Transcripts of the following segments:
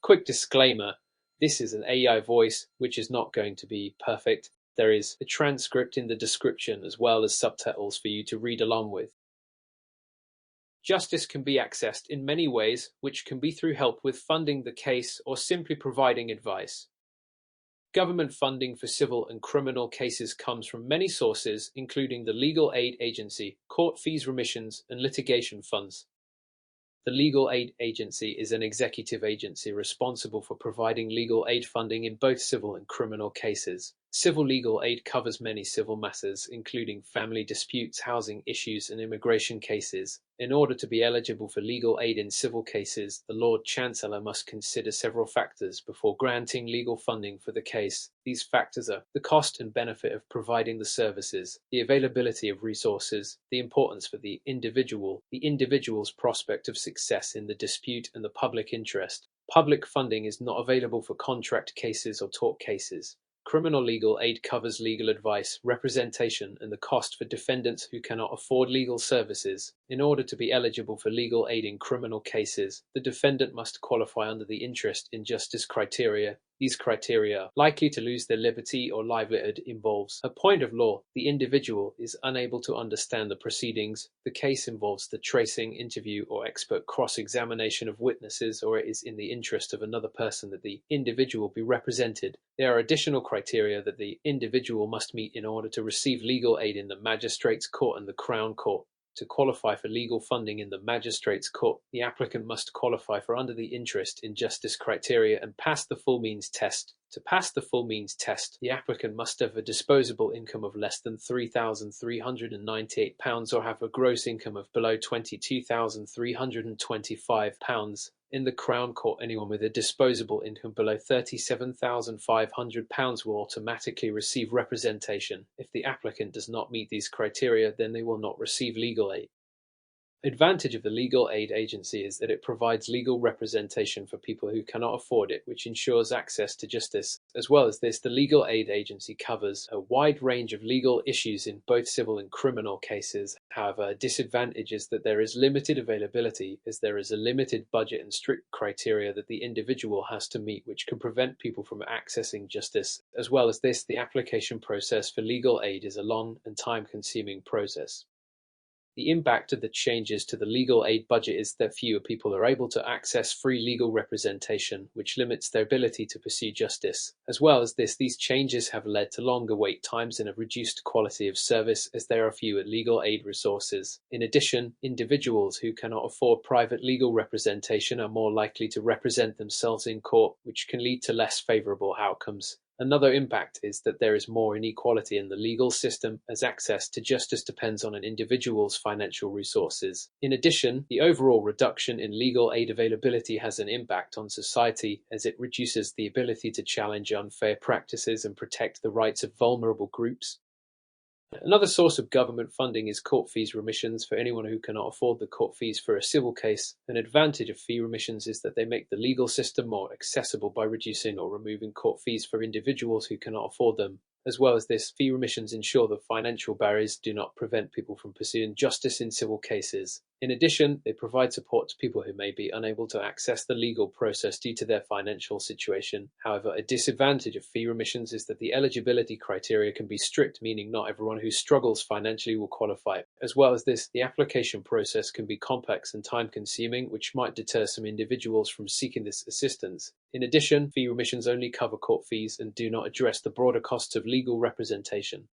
Quick disclaimer, this is an AI voice, which is not going to be perfect. There is a transcript in the description as well as subtitles for you to read along with. Justice can be accessed in many ways, which can be through help with funding the case or simply providing advice. Government funding for civil and criminal cases comes from many sources, including the Legal Aid Agency, court fees remissions, and litigation funds. The Legal Aid Agency is an executive agency responsible for providing legal aid funding in both civil and criminal cases. Civil legal aid covers many civil matters, including family disputes, housing issues, and immigration cases. In order to be eligible for legal aid in civil cases, the Lord Chancellor must consider several factors before granting legal funding for the case. These factors are the cost and benefit of providing the services, the availability of resources, the importance for the individual's prospect of success in the dispute, and the public interest. Public funding is not available for contract cases or tort cases. Criminal legal aid covers legal advice, representation, and the cost for defendants who cannot afford legal services. In order to be eligible for legal aid in criminal cases, the defendant must qualify under the interest in justice criteria. These criteria, likely to lose their liberty or livelihood, involves a point of law. The individual is unable to understand the proceedings. The case involves the tracing, interview, or expert cross-examination of witnesses, or it is in the interest of another person that the individual be represented. There are additional criteria that the individual must meet in order to receive legal aid in the Magistrates' Court and the Crown Court. To qualify for legal funding in the Magistrates' Court, the applicant must qualify for under the interest in justice criteria and pass the full means test. To pass the full means test, the applicant must have a disposable income of less than £3,398 or have a gross income of below £22,325. In the Crown Court, anyone with a disposable income below £37,500 will automatically receive representation. If the applicant does not meet these criteria, then they will not receive legal aid. Advantage of the Legal Aid Agency is that it provides legal representation for people who cannot afford it, which ensures access to justice. As well as this, the Legal Aid Agency covers a wide range of legal issues in both civil and criminal cases. However, a disadvantage is that there is limited availability, as there is a limited budget and strict criteria that the individual has to meet, which can prevent people from accessing justice. As well as this, the application process for legal aid is a long and time-consuming process. The impact of the changes to the legal aid budget is that fewer people are able to access free legal representation, which limits their ability to pursue justice. As well as this, these changes have led to longer wait times and a reduced quality of service, as there are fewer legal aid resources. In addition, individuals who cannot afford private legal representation are more likely to represent themselves in court, which can lead to less favorable outcomes. Another impact is that there is more inequality in the legal system, as access to justice depends on an individual's financial resources. In addition, the overall reduction in legal aid availability has an impact on society, as it reduces the ability to challenge unfair practices and protect the rights of vulnerable groups. Another source of government funding is court fees remissions for anyone who cannot afford the court fees for a civil case. An advantage of fee remissions is that they make the legal system more accessible by reducing or removing court fees for individuals who cannot afford them. As well as this, fee remissions ensure that financial barriers do not prevent people from pursuing justice in civil cases. In addition, they provide support to people who may be unable to access the legal process due to their financial situation. However, a disadvantage of fee remissions is that the eligibility criteria can be strict, meaning not everyone who struggles financially will qualify. As well as this, the application process can be complex and time-consuming, which might deter some individuals from seeking this assistance. In addition, fee remissions only cover court fees and do not address the broader costs of legal representation.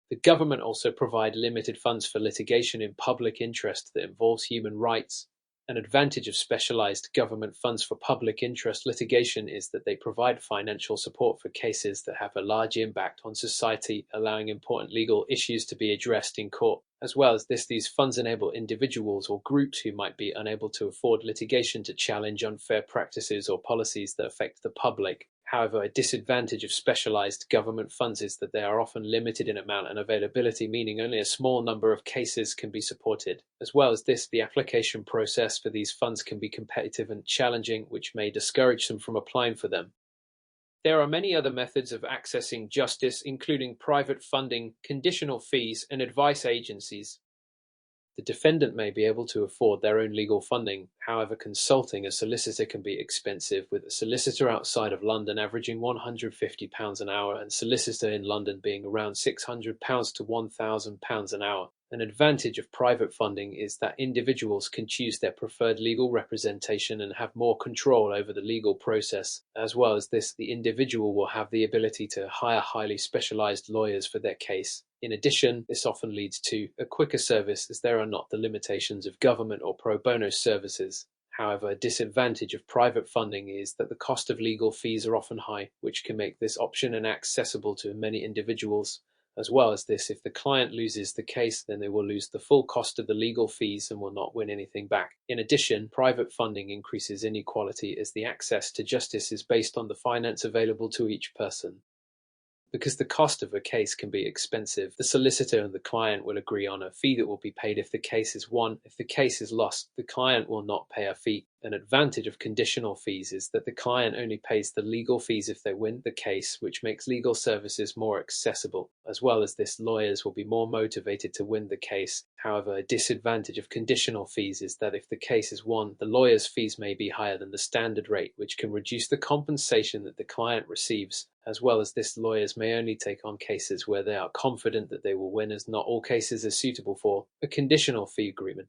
The government also provide limited funds for litigation in public interest that involves human rights. An advantage of specialized government funds for public interest litigation is that they provide financial support for cases that have a large impact on society, allowing important legal issues to be addressed in court. As well as this, these funds enable individuals or groups who might be unable to afford litigation to challenge unfair practices or policies that affect the public. However, a disadvantage of specialized government funds is that they are often limited in amount and availability, meaning only a small number of cases can be supported. As well as this, the application process for these funds can be competitive and challenging, which may discourage them from applying for them. There are many other methods of accessing justice, including private funding, conditional fees, and advice agencies. The defendant may be able to afford their own legal funding. However, consulting a solicitor can be expensive, with a solicitor outside of London averaging £150 an hour and solicitor in London being around £600 to £1,000 an hour. An advantage of private funding is that individuals can choose their preferred legal representation and have more control over the legal process. As well as this, the individual will have the ability to hire highly specialized lawyers for their case. In addition, this often leads to a quicker service, as there are not the limitations of government or pro bono services. However, a disadvantage of private funding is that the cost of legal fees are often high, which can make this option inaccessible to many individuals. As well as this, if the client loses the case, then they will lose the full cost of the legal fees and will not win anything back. In addition, private funding increases inequality, as the access to justice is based on the finance available to each person. Because the cost of a case can be expensive, the solicitor and the client will agree on a fee that will be paid if the case is won. If the case is lost, the client will not pay a fee. An advantage of conditional fees is that the client only pays the legal fees if they win the case, which makes legal services more accessible. As well as this, lawyers will be more motivated to win the case. However, a disadvantage of conditional fees is that if the case is won, the lawyer's fees may be higher than the standard rate, which can reduce the compensation that the client receives. As well as this, lawyers may only take on cases where they are confident that they will win, as not all cases are suitable for a conditional fee agreement.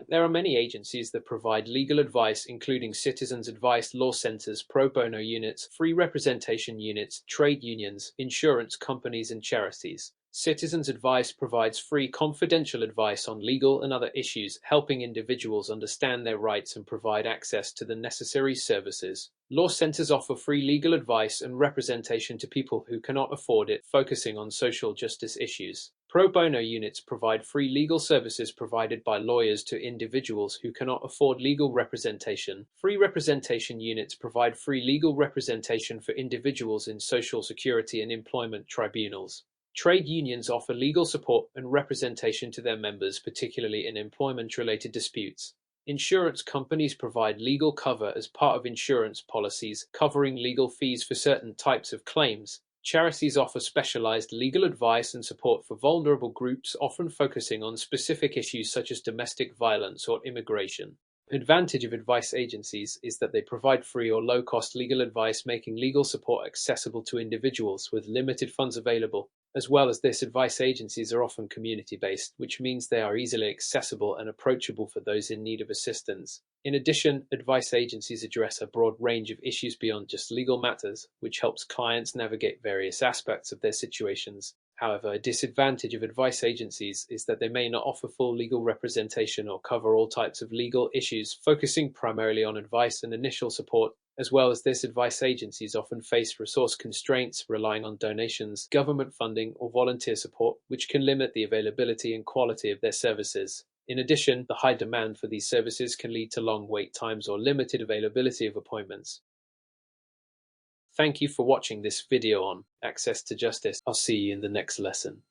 There are many agencies that provide legal advice, including citizens' advice, law centers, pro bono units, free representation units, trade unions, insurance companies, and charities. Citizens' advice provides free, confidential advice on legal and other issues, helping individuals understand their rights and provide access to the necessary services. Law centers offer free legal advice and representation to people who cannot afford it, focusing on social justice issues. Pro bono units provide free legal services provided by lawyers to individuals who cannot afford legal representation. Free representation units provide free legal representation for individuals in social security and employment tribunals. Trade unions offer legal support and representation to their members, particularly in employment-related disputes. Insurance companies provide legal cover as part of insurance policies, covering legal fees for certain types of claims. Charities offer specialized legal advice and support for vulnerable groups, often focusing on specific issues such as domestic violence or immigration. Advantage of advice agencies is that they provide free or low-cost legal advice, making legal support accessible to individuals with limited funds available. As well as this, advice agencies are often community-based, which means they are easily accessible and approachable for those in need of assistance. In addition, advice agencies address a broad range of issues beyond just legal matters, which helps clients navigate various aspects of their situations. However, a disadvantage of advice agencies is that they may not offer full legal representation or cover all types of legal issues, focusing primarily on advice and initial support. As well as this, advice agencies often face resource constraints, relying on donations, government funding, or volunteer support, which can limit the availability and quality of their services. In addition, the high demand for these services can lead to long wait times or limited availability of appointments. Thank you for watching this video on access to justice. I'll see you in the next lesson.